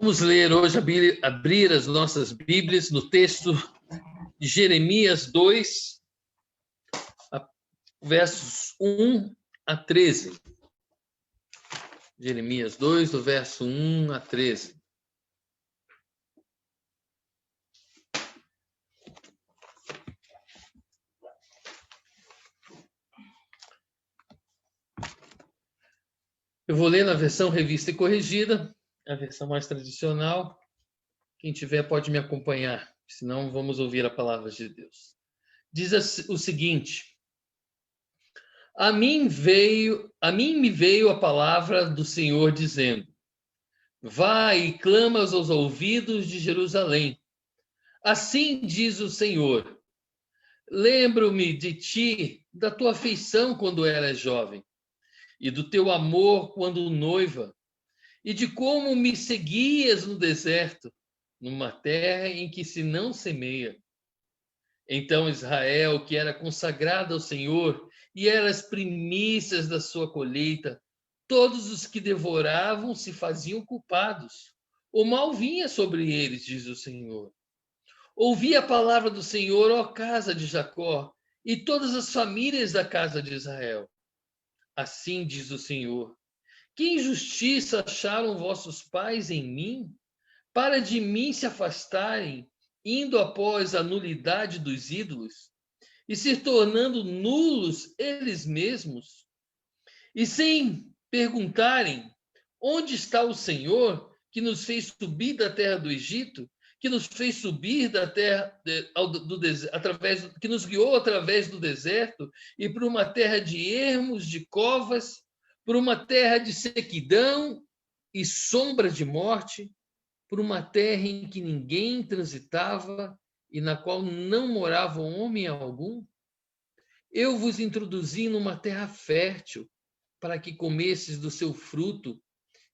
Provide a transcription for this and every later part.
Vamos ler hoje, abrir as nossas Bíblias no texto de Jeremias 2, versos 1 a 13. Jeremias 2, do verso 1 a 13. Eu vou ler na versão revista e corrigida, a versão mais tradicional. Quem tiver pode me acompanhar, senão vamos ouvir a palavra de Deus. Diz o seguinte: A mim me veio a palavra do Senhor dizendo: Vai e clama aos ouvidos de Jerusalém. Assim diz o Senhor: Lembro-me de ti, da tua afeição quando eras jovem, e do teu amor quando noiva, e de como me seguias no deserto, numa terra em que se não semeia. Então Israel, que era consagrado ao Senhor, e era as primícias da sua colheita, todos os que devoravam se faziam culpados. O mal vinha sobre eles, diz o Senhor. Ouvi a palavra do Senhor, ó casa de Jacó, e todas as famílias da casa de Israel. Assim diz o Senhor: Que injustiça acharam vossos pais em mim, para de mim se afastarem, indo após a nulidade dos ídolos, e se tornando nulos eles mesmos, e sem perguntarem: onde está o Senhor que nos fez subir da terra do Egito, que nos fez subir da terra que nos guiou através do deserto e por uma terra de ermos, de covas, por uma terra de sequidão e sombra de morte, por uma terra em que ninguém transitava e na qual não morava homem algum? Eu vos introduzi numa terra fértil, para que comesses do seu fruto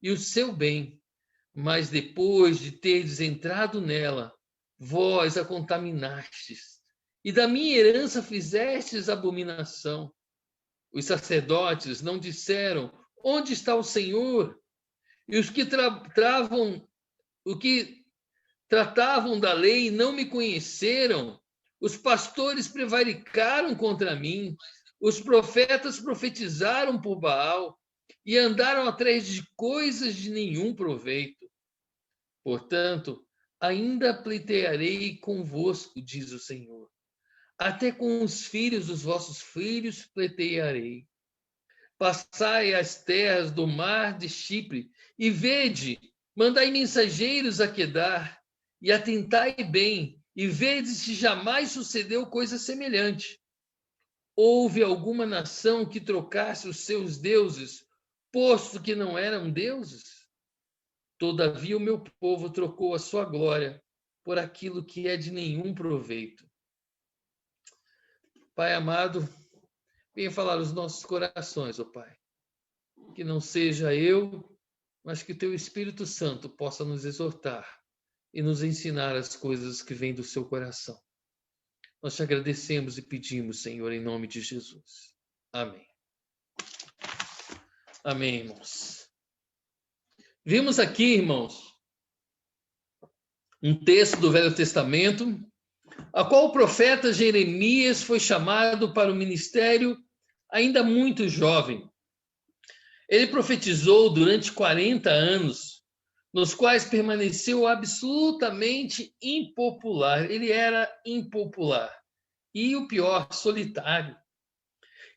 e o seu bem, mas depois de teres entrado nela, vós a contaminastes, e da minha herança fizestes abominação. Os sacerdotes não disseram: onde está o Senhor? E os que tratavam da lei não me conheceram. Os pastores prevaricaram contra mim. Os profetas profetizaram por Baal e andaram atrás de coisas de nenhum proveito. Portanto, ainda pleitearei convosco, diz o Senhor. Até com os filhos dos vossos filhos pleitearei. Passai as terras do mar de Chipre e vede, mandai mensageiros a Quedar, e atentai bem, e vede se jamais sucedeu coisa semelhante. Houve alguma nação que trocasse os seus deuses, posto que não eram deuses? Todavia o meu povo trocou a sua glória por aquilo que é de nenhum proveito. Pai amado, venha falar os nossos corações, ó Pai. Que não seja eu, mas que o teu Espírito Santo possa nos exortar e nos ensinar as coisas que vêm do seu coração. Nós te agradecemos e pedimos, Senhor, em nome de Jesus. Amém. Amém, irmãos. Vimos aqui, irmãos, um texto do Velho Testamento, a qual o profeta Jeremias foi chamado para o ministério ainda muito jovem. Ele profetizou durante 40 anos, nos quais permaneceu absolutamente impopular. Ele era impopular. E o pior, solitário.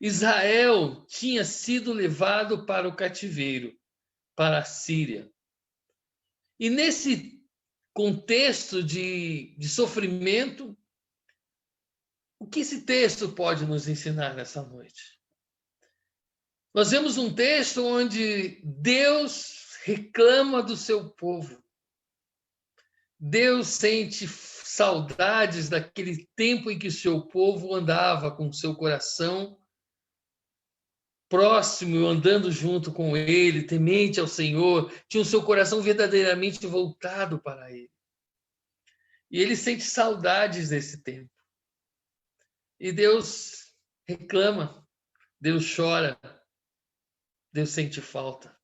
Israel tinha sido levado para o cativeiro, para a Síria. E nesse contexto de sofrimento, o que esse texto pode nos ensinar nessa noite? Nós vemos um texto onde Deus reclama do seu povo. Deus sente saudades daquele tempo em que o seu povo andava com o seu coração próximo, andando junto com ele, temente ao Senhor, tinha o seu coração verdadeiramente voltado para ele. E ele sente saudades desse tempo. E Deus reclama, Deus chora, Deus sente falta.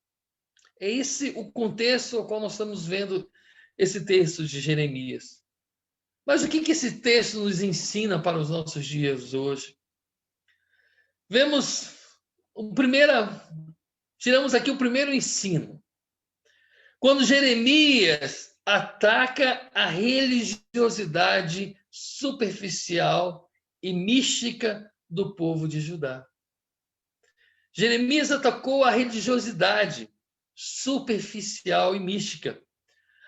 É esse o contexto ao qual nós estamos vendo esse texto de Jeremias. Mas o que esse texto nos ensina para os nossos dias hoje? Vemos tiramos aqui o primeiro ensino. Quando Jeremias ataca a religiosidade superficial e mística do povo de Judá. Jeremias atacou a religiosidade superficial e mística.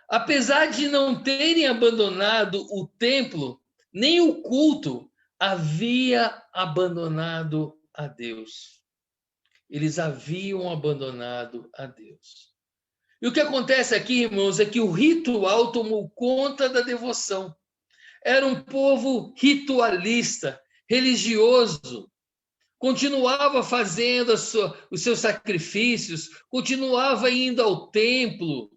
Apesar de não terem abandonado o templo, nem o culto, havia abandonado a Deus. Eles haviam abandonado a Deus. E o que acontece aqui, irmãos, é que o ritual tomou conta da devoção. Era um povo ritualista, religioso. Continuava fazendo os seus sacrifícios, continuava indo ao templo,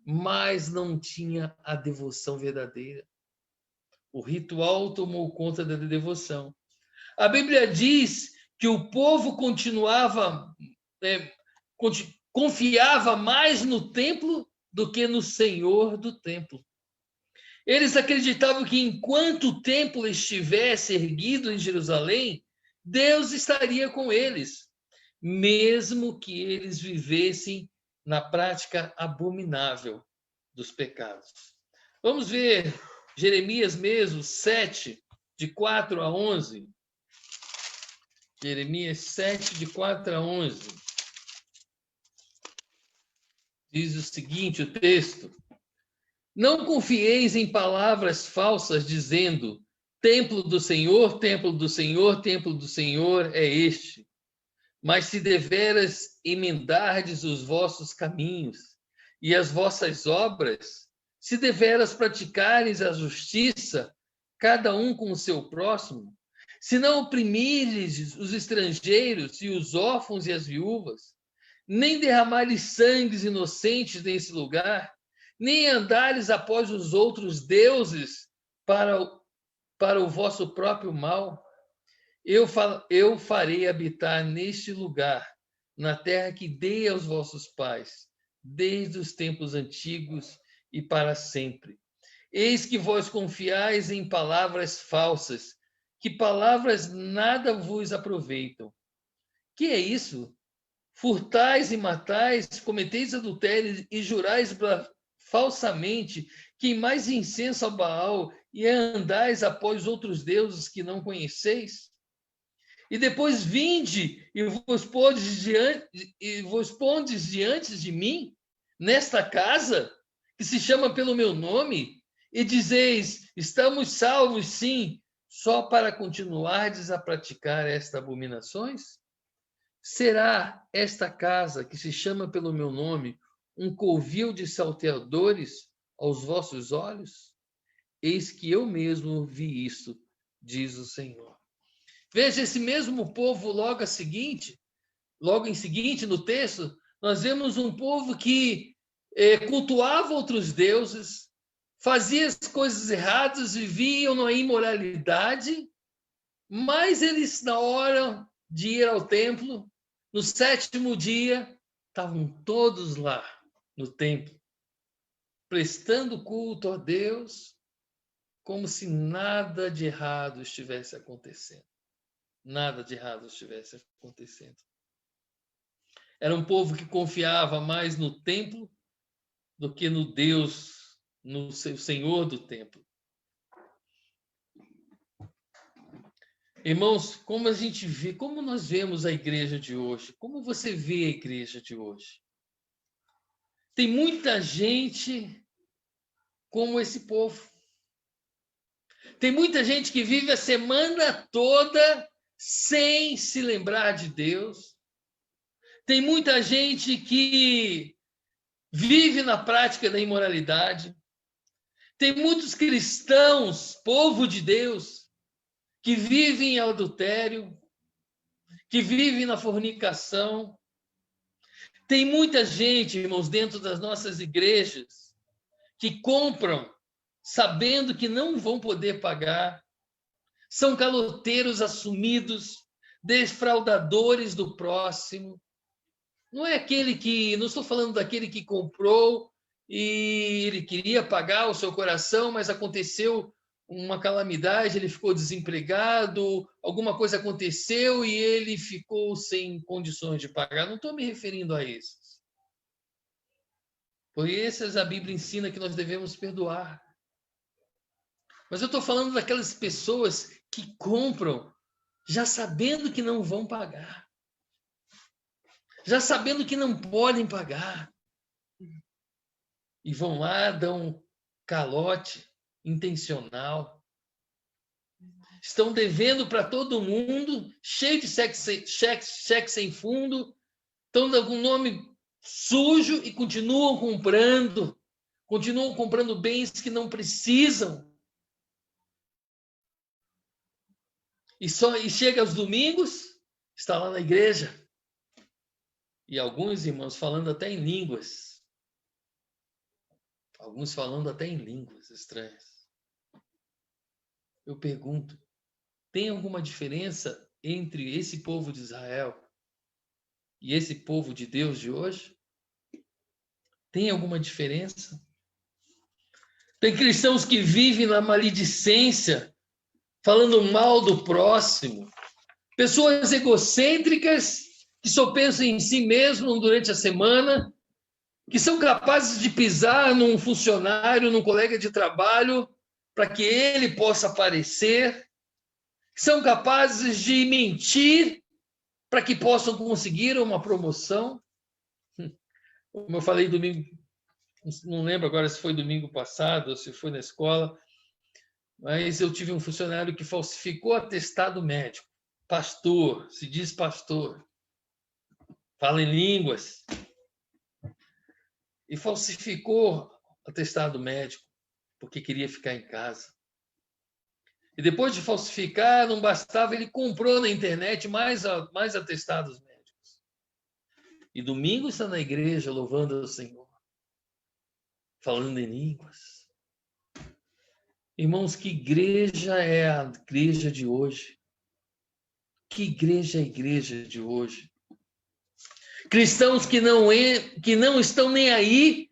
mas não tinha a devoção verdadeira. O ritual tomou conta da devoção. A Bíblia diz que o povo confiava mais no templo do que no Senhor do templo. Eles acreditavam que enquanto o templo estivesse erguido em Jerusalém, Deus estaria com eles, mesmo que eles vivessem na prática abominável dos pecados. Vamos ver Jeremias mesmo, 7, de 4 a 11. Jeremias 7, de 4 a 11. Diz o seguinte, o texto: Não confieis em palavras falsas, dizendo, templo do Senhor, templo do Senhor, templo do Senhor é este. Mas se deveras emendardes os vossos caminhos e as vossas obras, se deveras praticares a justiça, cada um com o seu próximo, se não oprimirdes os estrangeiros e os órfãos e as viúvas, nem derramares sangues inocentes nesse lugar, nem andares após os outros deuses para o vosso próprio mal, eu farei habitar neste lugar, na terra que dei aos vossos pais, desde os tempos antigos e para sempre. Eis que vós confiais em palavras falsas, que palavras nada vos aproveitam. Que é isso? Furtais e matais, cometeis adultério e jurais falsamente, queimais incenso ao Baal e andais após outros deuses que não conheceis? E depois vinde e vos pondes diante de mim, nesta casa, que se chama pelo meu nome, e dizeis, estamos salvos, sim, só para continuardes a praticar estas abominações? Será esta casa, que se chama pelo meu nome, um covil de salteadores aos vossos olhos? Eis que eu mesmo vi isso, diz o Senhor. Veja, esse mesmo povo logo em seguinte, no texto, nós vemos um povo que cultuava outros deuses, fazia as coisas erradas, viviam na imoralidade, mas eles, na hora de ir ao templo, no 7º dia, estavam todos lá no templo, prestando culto a Deus, como se nada de errado estivesse acontecendo. Nada de errado estivesse acontecendo. Era um povo que confiava mais no templo do que no Deus, no seu Senhor do templo. Irmãos, como a gente vê, como nós vemos a igreja de hoje? Como você vê a igreja de hoje? Tem muita gente como esse povo. Tem muita gente que vive a semana toda sem se lembrar de Deus. Tem muita gente que vive na prática da imoralidade. Tem muitos cristãos, povo de Deus, que vivem em adultério, que vivem na fornicação. Tem muita gente, irmãos, dentro das nossas igrejas, que compram sabendo que não vão poder pagar. São caloteiros assumidos, defraudadores do próximo. Não é não estou falando daquele que comprou e ele queria pagar o seu coração, mas aconteceu uma calamidade, ele ficou desempregado, alguma coisa aconteceu e ele ficou sem condições de pagar. Não estou me referindo a esses. Por esses a Bíblia ensina que nós devemos perdoar. Mas eu estou falando daquelas pessoas que compram já sabendo que não vão pagar, já sabendo que não podem pagar, e vão lá, dão calote intencional, estão devendo para todo mundo, cheio de cheque sem fundo, estão dando um nome sujo e continuam comprando bens que não precisam. E chega aos domingos, está lá na igreja. E alguns irmãos falando até em línguas. Alguns falando até em línguas estranhas. Eu pergunto, tem alguma diferença entre esse povo de Israel e esse povo de Deus de hoje? Tem alguma diferença? Tem cristãos que vivem na maledicência, falando mal do próximo. Pessoas egocêntricas que só pensam em si mesmo durante a semana, que são capazes de pisar num funcionário, num colega de trabalho, para que ele possa aparecer, que são capazes de mentir para que possam conseguir uma promoção. Como eu falei domingo, não lembro agora se foi domingo passado ou se foi na escola, mas eu tive um funcionário que falsificou atestado médico. Pastor, se diz pastor, fala em línguas, e falsificou atestado médico porque queria ficar em casa. E depois de falsificar, não bastava, ele comprou na internet mais atestados médicos. E domingo está na igreja louvando ao Senhor, falando em línguas. Irmãos, que igreja é a igreja de hoje? Que igreja é a igreja de hoje? Cristãos que não estão nem aí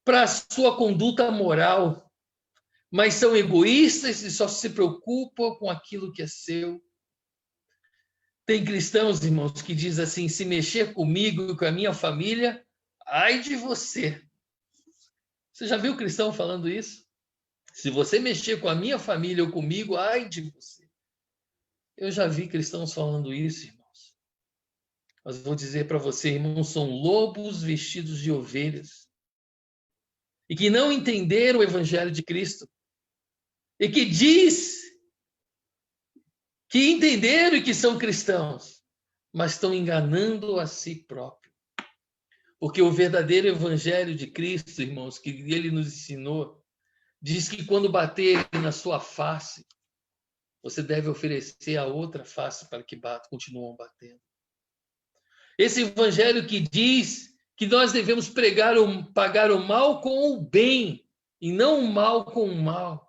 para a sua conduta moral, mas são egoístas e só se preocupam com aquilo que é seu. Tem cristãos, irmãos, que dizem assim, se mexer comigo e com a minha família, ai de você. Você já viu cristão falando isso? Se você mexer com a minha família ou comigo, ai de você. Eu já vi cristãos falando isso, irmãos. Mas vou dizer para você, irmãos, são lobos vestidos de ovelhas. E que não entenderam o evangelho de Cristo. E que diz que entenderam e que são cristãos, mas estão enganando a si próprios. Porque o verdadeiro evangelho de Cristo, irmãos, que ele nos ensinou, diz que quando bater na sua face, você deve oferecer a outra face para que continuem batendo. Esse evangelho que diz que nós devemos pagar o mal com o bem e não o mal com o mal.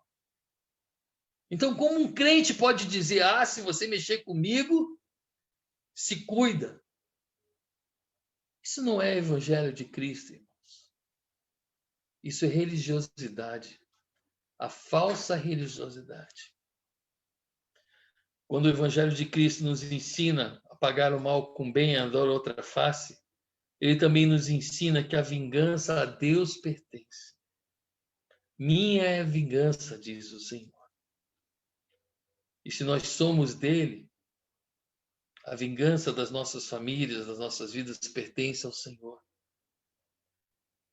Então, como um crente pode dizer, se você mexer comigo, se cuida. Isso não é evangelho de Cristo, irmãos. Isso é religiosidade. A falsa religiosidade. Quando o evangelho de Cristo nos ensina a pagar o mal com o bem e a dar outra face, ele também nos ensina que a vingança a Deus pertence. Minha é a vingança, diz o Senhor. E se nós somos dele, a vingança das nossas famílias, das nossas vidas, pertence ao Senhor.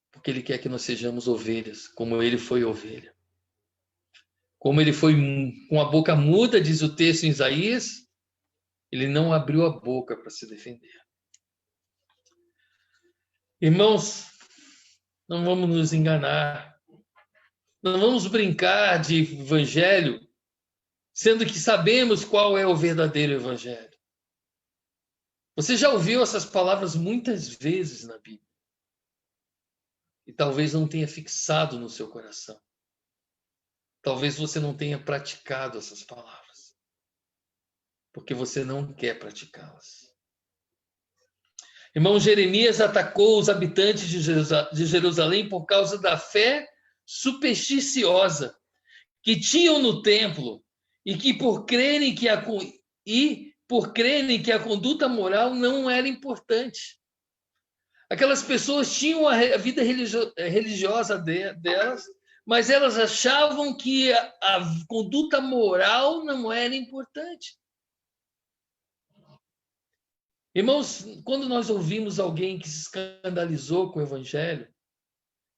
Porque ele quer que nós sejamos ovelhas, como ele foi ovelha. Como ele foi com a boca muda, diz o texto em Isaías, ele não abriu a boca para se defender. Irmãos, não vamos nos enganar. Não vamos brincar de evangelho, sendo que sabemos qual é o verdadeiro evangelho. Você já ouviu essas palavras muitas vezes na Bíblia. E talvez não tenha fixado no seu coração. Talvez você não tenha praticado essas palavras. Porque você não quer praticá-las. Irmão, Jeremias atacou os habitantes de Jerusalém por causa da fé supersticiosa que tinham no templo e que por crerem que a conduta moral não era importante. Aquelas pessoas tinham a vida religiosa delas, mas elas achavam que a conduta moral não era importante. Irmãos, quando nós ouvimos alguém que se escandalizou com o evangelho,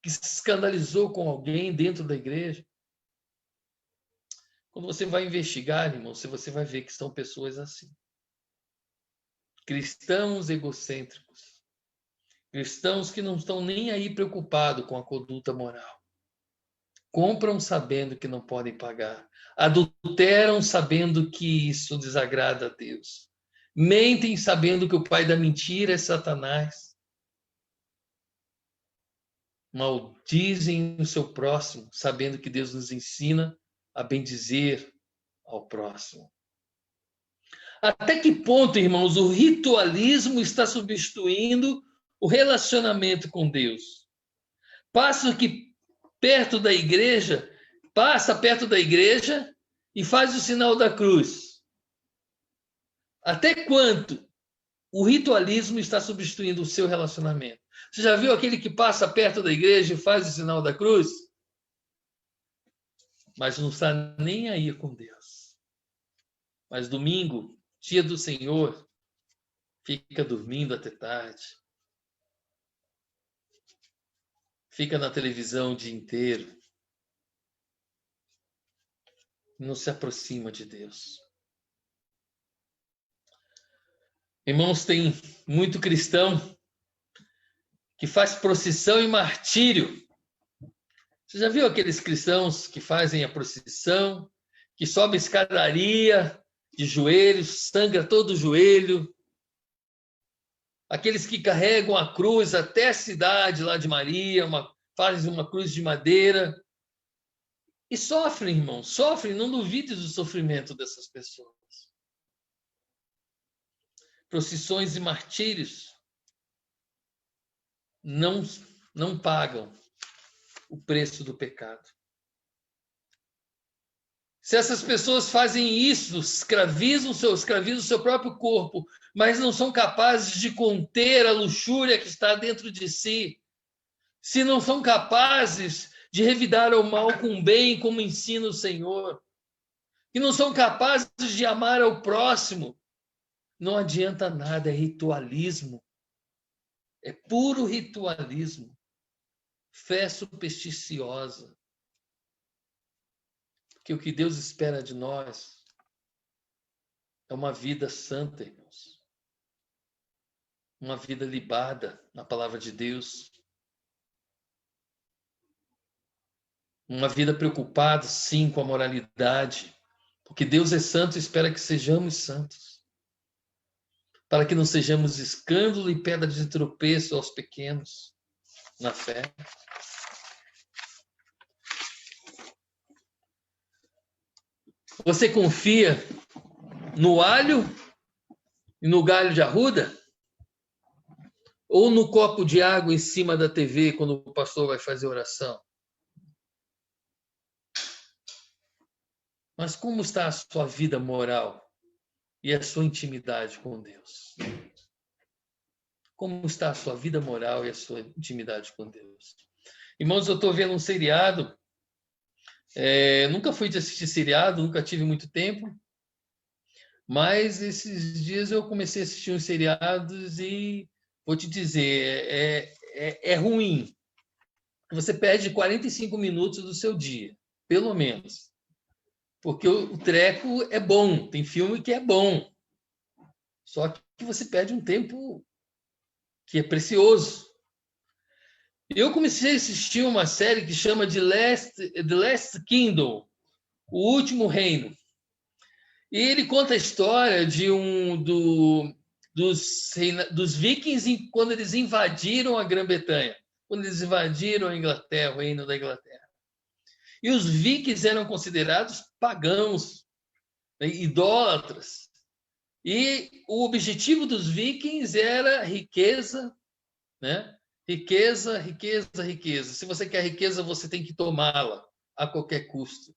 que se escandalizou com alguém dentro da igreja, quando você vai investigar, irmãos, você vai ver que são pessoas assim. Cristãos egocêntricos. Cristãos que não estão nem aí preocupados com a conduta moral. Compram sabendo que não podem pagar. Adulteram sabendo que isso desagrada a Deus. Mentem sabendo que o pai da mentira é Satanás. Maldizem o seu próximo, sabendo que Deus nos ensina a bendizer ao próximo. Até que ponto, irmãos, o ritualismo está substituindo o relacionamento com Deus? Passa perto da igreja e faz o sinal da cruz. Até quanto o ritualismo está substituindo o seu relacionamento? Você já viu aquele que passa perto da igreja e faz o sinal da cruz? Mas não está nem aí com Deus. Mas domingo, dia do Senhor, fica dormindo até tarde. Fica na televisão o dia inteiro. Não se aproxima de Deus. Irmãos, tem muito cristão que faz procissão e martírio. Você já viu aqueles cristãos que fazem a procissão, que sobe a escadaria de joelhos, sangra todo o joelho? Aqueles que carregam a cruz até a cidade lá de Maria, fazem uma cruz de madeira. E sofrem, irmãos, sofrem, não duvide do sofrimento dessas pessoas. Procissões e martírios não pagam o preço do pecado. Se essas pessoas fazem isso, escravizam o seu próprio corpo, mas não são capazes de conter a luxúria que está dentro de si, se não são capazes de revidar o mal com o bem, como ensina o Senhor, e não são capazes de amar ao próximo, não adianta nada, é ritualismo. É puro ritualismo. Fé supersticiosa. Porque o que Deus espera de nós é uma vida santa, irmãos. Uma vida libada na palavra de Deus. Uma vida preocupada, sim, com a moralidade. Porque Deus é santo e espera que sejamos santos. Para que não sejamos escândalo e pedra de tropeço aos pequenos na fé. Você confia no alho e no galho de arruda? Ou no copo de água em cima da TV quando o pastor vai fazer oração? Mas como está a sua vida moral e a sua intimidade com Deus? Como está a sua vida moral e a sua intimidade com Deus? Irmãos, eu estou vendo um seriado. Nunca fui de assistir seriado, nunca tive muito tempo. Mas esses dias eu comecei a assistir uns seriados e vou te dizer, é ruim. Você perde 45 minutos do seu dia, pelo menos. Porque o treco é bom, tem filme que é bom. Só que você perde um tempo que é precioso. Eu comecei a assistir uma série que chama de The Last Kingdom, O Último Reino. E ele conta a história de dos vikings quando eles invadiram a Grã-Bretanha, quando eles invadiram a Inglaterra, o reino da Inglaterra. E os vikings eram considerados pagãos, né, idólatras. E o objetivo dos vikings era riqueza, né? Riqueza, riqueza, riqueza. Se você quer riqueza, você tem que tomá-la a qualquer custo.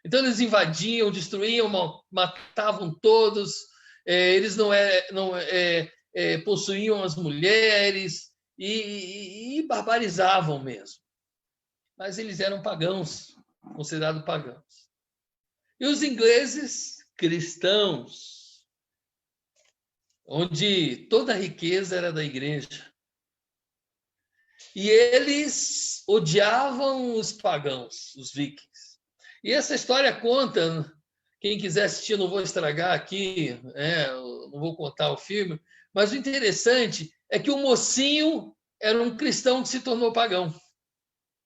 Então eles invadiam, destruíam, matavam todos. Eles não possuíam as mulheres e barbarizavam mesmo. Mas eles eram pagãos, considerados pagãos. E os ingleses, cristãos, onde toda a riqueza era da igreja. E eles odiavam os pagãos, os vikings. E essa história conta, quem quiser assistir, não vou estragar aqui, não vou contar o filme, mas o interessante é que o mocinho era um cristão que se tornou pagão.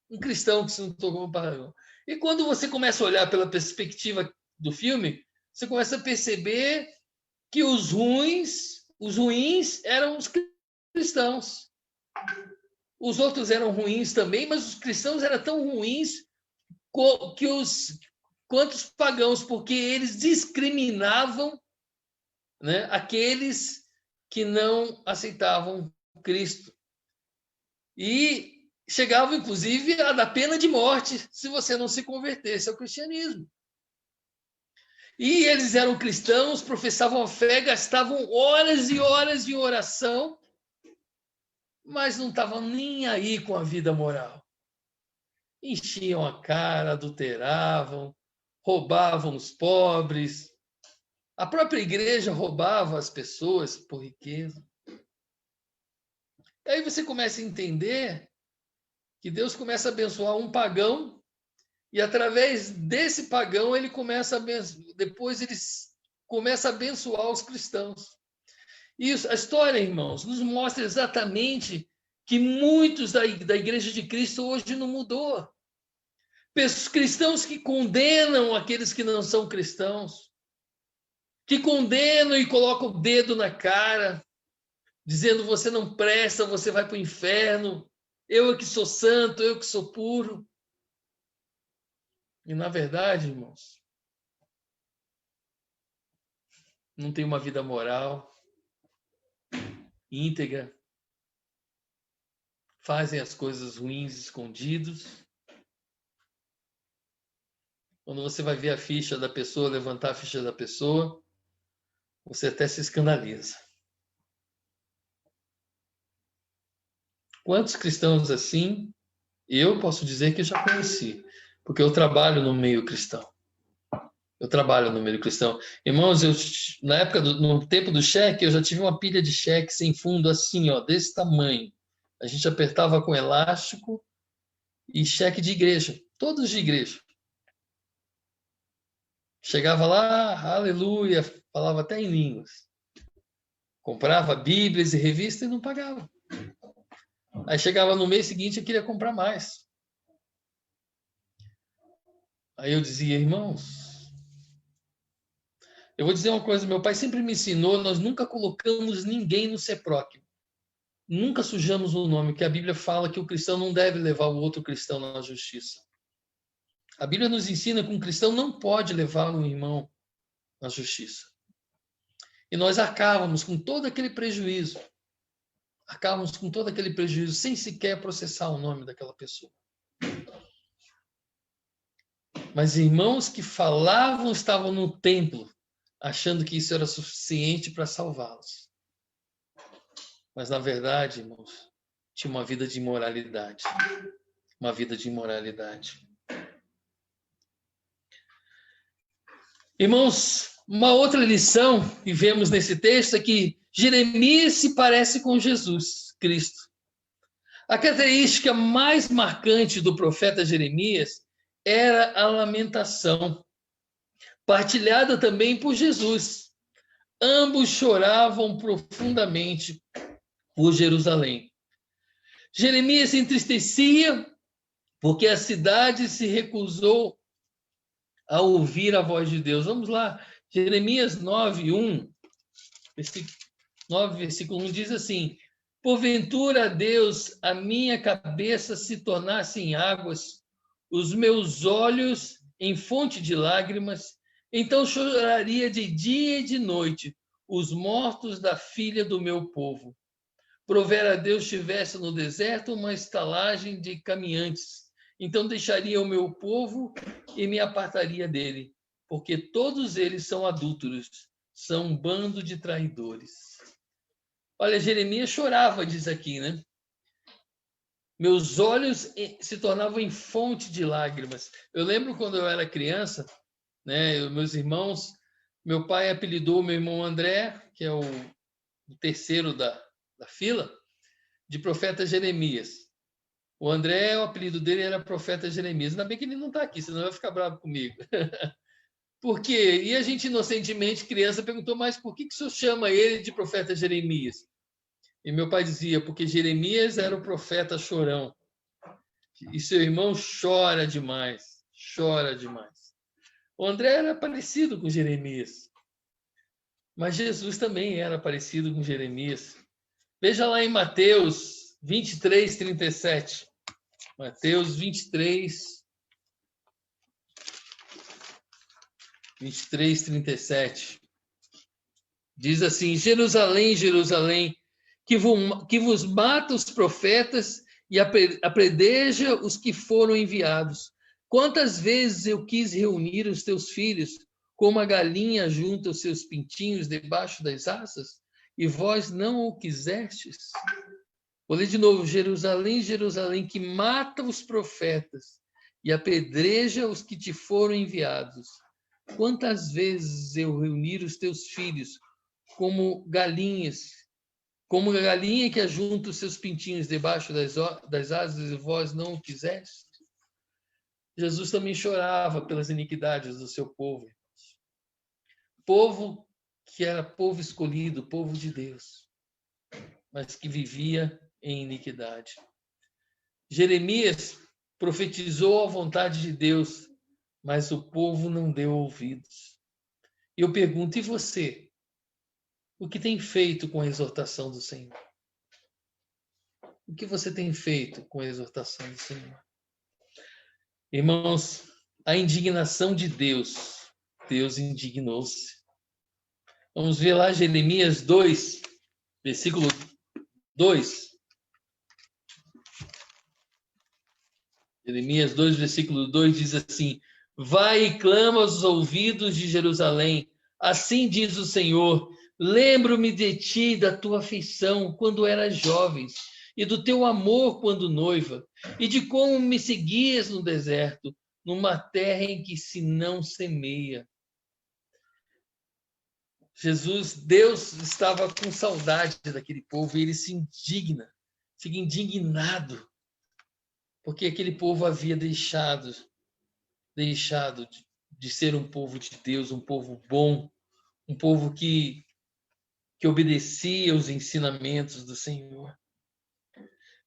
Um cristão que se tornou pagão. E quando você começa a olhar pela perspectiva do filme, você começa a perceber que os ruins eram os cristãos. Os outros eram ruins também, mas os cristãos eram tão ruins quanto os pagãos, porque eles discriminavam, né, aqueles que não aceitavam Cristo. E chegavam, inclusive, a dar pena de morte se você não se convertesse ao cristianismo. E eles eram cristãos, professavam a fé, gastavam horas e horas de oração, mas não estavam nem aí com a vida moral. Enchiam a cara, adulteravam, roubavam os pobres. A própria igreja roubava as pessoas por riqueza. Aí você começa a entender que Deus começa a abençoar um pagão e através desse pagão ele começa a depois ele começa a abençoar os cristãos. Isso, a história, irmãos, nos mostra exatamente que muitos da Igreja de Cristo hoje não mudou. Cristãos que condenam aqueles que não são cristãos, que condenam e colocam o dedo na cara, dizendo você não presta, você vai para o inferno, eu é que sou santo, eu que sou puro. E, na verdade, irmãos, não tem uma vida moral íntegra, fazem as coisas ruins escondidos. Quando você vai ver a ficha da pessoa, levantar a ficha da pessoa, você até se escandaliza. Quantos cristãos assim, eu posso dizer que já conheci, porque eu trabalho no meio cristão. Irmãos, no tempo do cheque, eu já tive uma pilha de cheque sem fundo assim, ó, desse tamanho. A gente apertava com elástico e cheque de igreja, todos de igreja. Chegava lá, aleluia, falava até em línguas. Comprava bíblias e revistas e não pagava. Aí chegava no mês seguinte e queria comprar mais. Aí eu dizia, irmãos, eu vou dizer uma coisa, meu pai sempre me ensinou, nós nunca colocamos ninguém no CEPROC. Nunca sujamos o nome, porque a Bíblia fala que o cristão não deve levar o outro cristão na justiça. A Bíblia nos ensina que um cristão não pode levar um irmão na justiça. E nós arcávamos com todo aquele prejuízo. Sem sequer processar o nome daquela pessoa. Mas irmãos que falavam estavam no templo, achando que isso era suficiente para salvá-los. Mas, na verdade, irmãos, tinha uma vida de imoralidade. Uma vida de imoralidade. Irmãos, uma outra lição que vemos nesse texto é que Jeremias se parece com Jesus Cristo. A característica mais marcante do profeta Jeremias era a lamentação, partilhada também por Jesus. Ambos choravam profundamente por Jerusalém. Jeremias se entristecia porque a cidade se recusou a ouvir a voz de Deus. Vamos lá, Jeremias 9:1, versículo 1 diz assim: porventura, Deus, a minha cabeça se tornasse em águas, os meus olhos em fonte de lágrimas, então choraria de dia e de noite, os mortos da filha do meu povo. Provera Deus tivesse no deserto uma estalagem de caminhantes, então deixaria o meu povo e me apartaria dele, porque todos eles são adúlteros, são um bando de traidores. Olha, Jeremias chorava, diz aqui, né? Meus olhos se tornavam em fonte de lágrimas. Eu lembro quando eu era criança, né? Meus irmãos, meu pai apelidou meu irmão André, que é o terceiro da fila, de profeta Jeremias. O André, o apelido dele era profeta Jeremias. Ainda bem que ele não está aqui, senão vai ficar bravo comigo. Por quê? E a gente, inocentemente, criança, perguntou, mas por que o senhor chama ele de profeta Jeremias? E meu pai dizia, porque Jeremias era o profeta chorão. E seu irmão chora demais, chora demais. O André era parecido com Jeremias, mas Jesus também era parecido com Jeremias. Veja lá em Mateus 23, 37. Mateus 23, 37. Diz assim, Jerusalém, Jerusalém, que vos mata os profetas e apredeja os que foram enviados. Quantas vezes eu quis reunir os teus filhos, como a galinha junta os seus pintinhos debaixo das asas, e vós não o quisestes? Vou ler de novo, Jerusalém, Jerusalém, que mata os profetas e apedreja os que te foram enviados. Quantas vezes eu reunir os teus filhos como galinhas, como a galinha que ajunta os seus pintinhos debaixo das asas e vós não o quiseste? Jesus também chorava pelas iniquidades do seu povo. Povo que era povo escolhido, povo de Deus, mas que vivia em iniquidade. Jeremias profetizou a vontade de Deus, mas o povo não deu ouvidos. E eu pergunto, e você? O que tem feito com a exortação do Senhor? O que você tem feito com a exortação do Senhor? Irmãos, a indignação de Deus, Deus indignou-se. Vamos ver lá Jeremias 2, versículo 2. Jeremias 2, versículo 2 diz assim: vai e clama aos ouvidos de Jerusalém. Assim diz o Senhor: lembro-me de ti, da tua afeição, quando eras jovem, e do teu amor quando noiva, e de como me seguias no deserto, numa terra em que se não semeia. Deus estava com saudade daquele povo e ele se indigna, fica indignado, porque aquele povo havia deixado de ser um povo de Deus, um povo bom, um povo que obedecia aos ensinamentos do Senhor.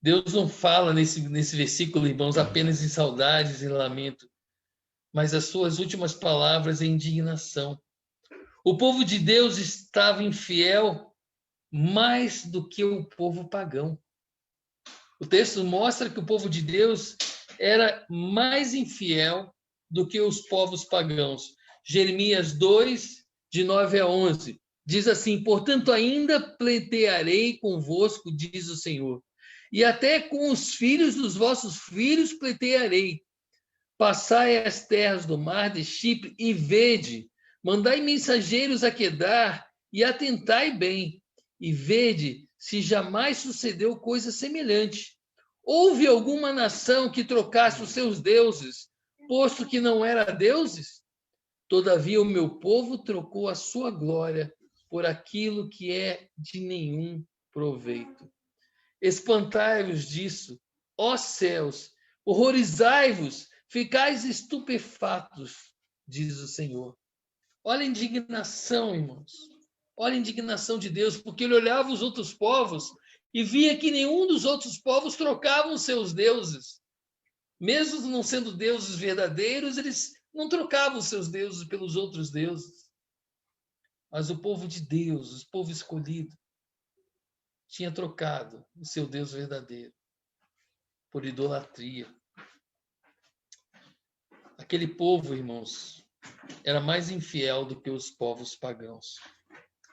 Deus não fala nesse versículo, irmãos, apenas em saudades e lamento, mas as suas últimas palavras é indignação. O povo de Deus estava infiel mais do que o povo pagão. O texto mostra que o povo de Deus era mais infiel do que os povos pagãos. Jeremias 2, de 9 a 11, diz assim: portanto, ainda pleitearei convosco, diz o Senhor, e até com os filhos dos vossos filhos pleitearei. Passai as terras do mar de Chipre e vede, mandai mensageiros a Quedar e atentai bem, e vede se jamais sucedeu coisa semelhante. Houve alguma nação que trocasse os seus deuses, posto que não era deuses? Todavia o meu povo trocou a sua glória por aquilo que é de nenhum proveito. Espantai-vos disso, ó céus, horrorizai-vos, ficais estupefatos, diz o Senhor. Olha a indignação, irmãos. Olha a indignação de Deus, porque ele olhava os outros povos e via que nenhum dos outros povos trocavam seus deuses. Mesmo não sendo deuses verdadeiros, eles não trocavam seus deuses pelos outros deuses. Mas o povo de Deus, o povo escolhido, tinha trocado o seu Deus verdadeiro por idolatria. Aquele povo, irmãos, era mais infiel do que os povos pagãos.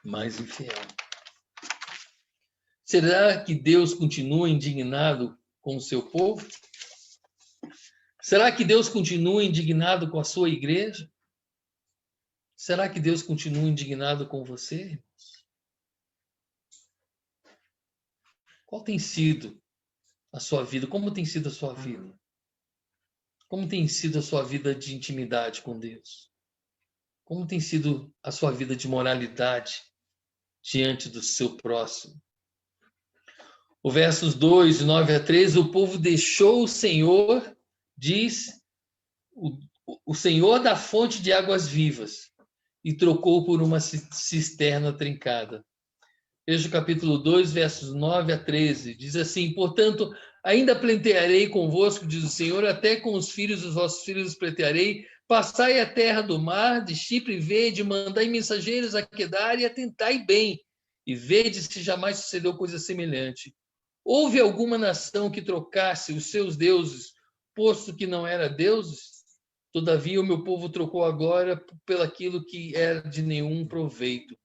mais infiel. Será que Deus continua indignado com o seu povo? Será que Deus continua indignado com a sua igreja? Será que Deus continua indignado com você? Qual tem sido a sua vida? Como tem sido a sua vida? Como tem sido a sua vida de intimidade com Deus? Como tem sido a sua vida de moralidade diante do seu próximo? O versos 2, 9 a 13, o povo deixou o Senhor, diz, o Senhor da fonte de águas vivas, e trocou por uma cisterna trincada. Veja o capítulo 2, versos 9 a 13. Diz assim: portanto, ainda pleitearei convosco, diz o Senhor, até com os filhos dos vossos filhos pleitearei. Passai a terra do mar, de Chipre, vede, mandai mensageiros a Quedar e atentai bem, e vede se jamais sucedeu coisa semelhante. Houve alguma nação que trocasse os seus deuses, posto que não era deuses? Todavia o meu povo trocou agora pelaquilo que era de nenhum proveito.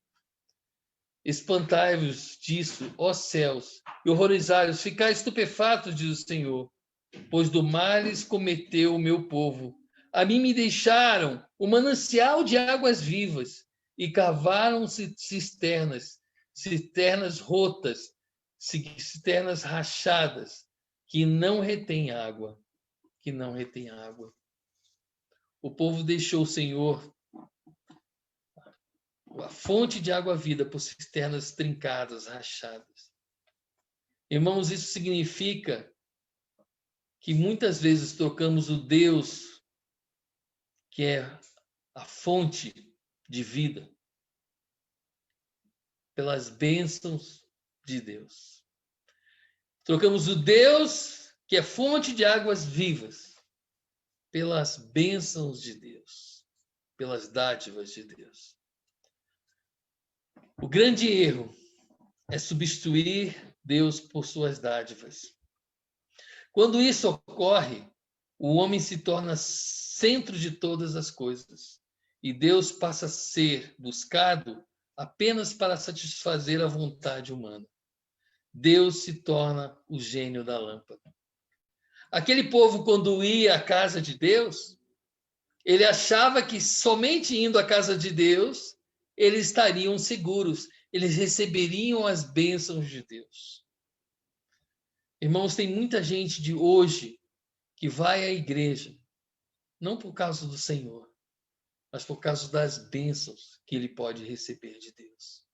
Espantai-vos disso, ó céus, e horrorizai-vos, ficai estupefatos, diz o Senhor, pois do males cometeu o meu povo. A mim me deixaram o manancial de águas vivas, e cavaram cisternas rotas, cisternas rachadas, que não retêm água, O povo deixou o Senhor, a fonte de água vida, por cisternas trincadas, rachadas. Irmãos, isso significa que muitas vezes trocamos o Deus, que é a fonte de vida, pelas bênçãos de Deus. Trocamos o Deus, que é fonte de águas vivas, pelas bênçãos de Deus, pelas dádivas de Deus. O grande erro é substituir Deus por suas dádivas. Quando isso ocorre, o homem se torna centro de todas as coisas e Deus passa a ser buscado apenas para satisfazer a vontade humana. Deus se torna o gênio da lâmpada. Aquele povo, quando ia à casa de Deus, ele achava que somente indo à casa de Deus, eles estariam seguros, eles receberiam as bênçãos de Deus. Irmãos, tem muita gente de hoje que vai à igreja, não por causa do Senhor, mas por causa das bênçãos que ele pode receber de Deus.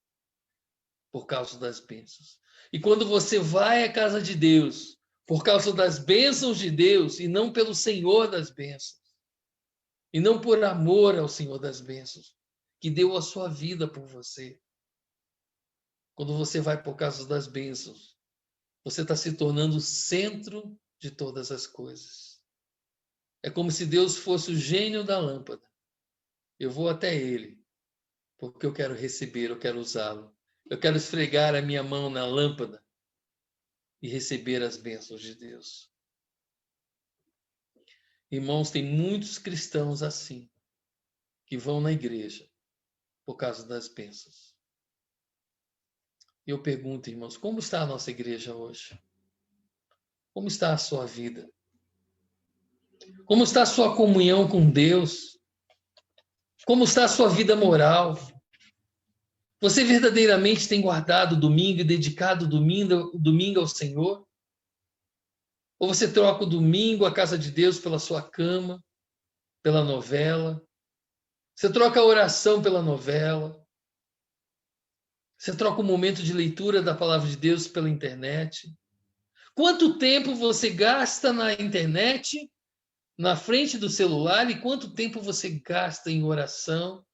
Por causa das bênçãos. E quando você vai à casa de Deus, por causa das bênçãos de Deus, e não pelo Senhor das bênçãos, e não por amor ao Senhor das bênçãos, que deu a sua vida por você. Quando você vai por causa das bênçãos, você está se tornando o centro de todas as coisas. É como se Deus fosse o gênio da lâmpada. Eu vou até ele, porque eu quero receber, eu quero usá-lo. Eu quero esfregar a minha mão na lâmpada e receber as bênçãos de Deus. Irmãos, tem muitos cristãos assim, que vão na igreja por causa das bênçãos. E eu pergunto, irmãos, como está a nossa igreja hoje? Como está a sua vida? Como está a sua comunhão com Deus? Como está a sua vida moral? Você verdadeiramente tem guardado o domingo e dedicado o domingo ao Senhor? Ou você troca o domingo, a casa de Deus, pela sua cama, pela novela? Você troca a oração pela novela? Você troca o momento de leitura da palavra de Deus pela internet? Quanto tempo você gasta na internet, na frente do celular, e quanto tempo você gasta em oração,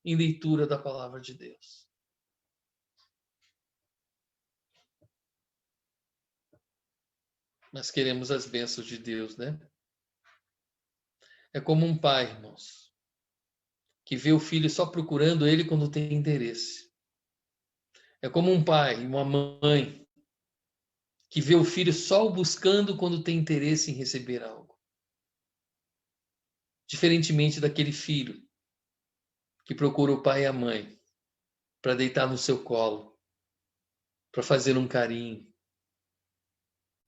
em leitura da palavra de Deus? Nós queremos as bênçãos de Deus, né? É como um pai, irmãos, que vê o filho só procurando ele quando tem interesse. É como um pai e uma mãe que vê o filho só o buscando quando tem interesse em receber algo. Diferentemente daquele filho que procura o pai e a mãe para deitar no seu colo, para fazer um carinho,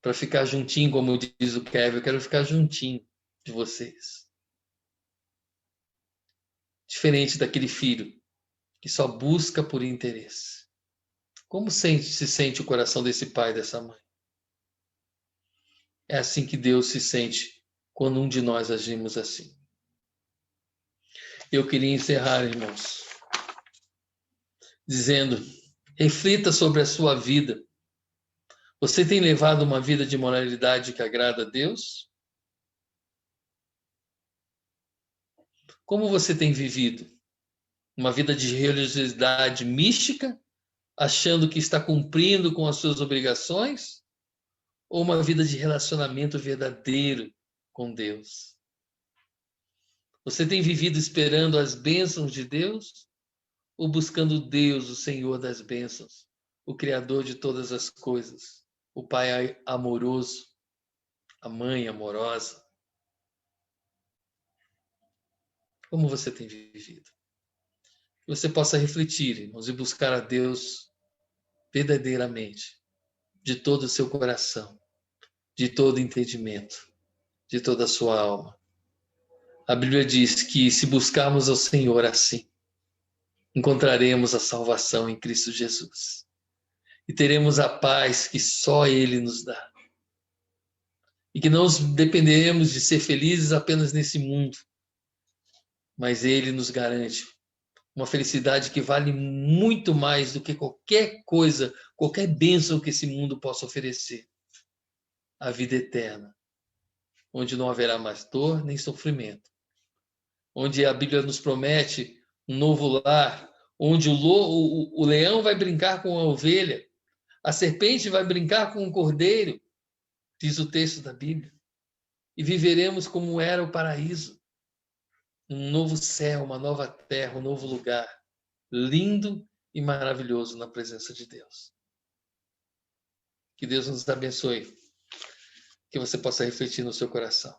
para ficar juntinho, como diz o Kevin, eu quero ficar juntinho de vocês. Diferente daquele filho que só busca por interesse. Como se sente o coração desse pai e dessa mãe? É assim que Deus se sente quando um de nós agimos assim. Eu queria encerrar, irmãos, dizendo: reflita sobre a sua vida. Você tem levado uma vida de moralidade que agrada a Deus? Como você tem vivido? Uma vida de religiosidade mística, achando que está cumprindo com as suas obrigações? Ou uma vida de relacionamento verdadeiro com Deus? Você tem vivido esperando as bênçãos de Deus? Ou buscando Deus, o Senhor das bênçãos, o Criador de todas as coisas, o Pai amoroso, a Mãe amorosa? Como você tem vivido? Que você possa refletir, irmãos, e buscar a Deus verdadeiramente, de todo o seu coração, de todo entendimento, de toda a sua alma. A Bíblia diz que se buscarmos ao Senhor assim, encontraremos a salvação em Cristo Jesus. E teremos a paz que só Ele nos dá. E que não dependeremos de ser felizes apenas nesse mundo, mas Ele nos garante uma felicidade que vale muito mais do que qualquer coisa, qualquer bênção que esse mundo possa oferecer. A vida eterna, onde não haverá mais dor nem sofrimento, onde a Bíblia nos promete um novo lar, onde o leão vai brincar com a ovelha, a serpente vai brincar com o cordeiro, diz o texto da Bíblia, e viveremos como era o paraíso, um novo céu, uma nova terra, um novo lugar, lindo e maravilhoso na presença de Deus. Que Deus nos abençoe, que você possa refletir no seu coração.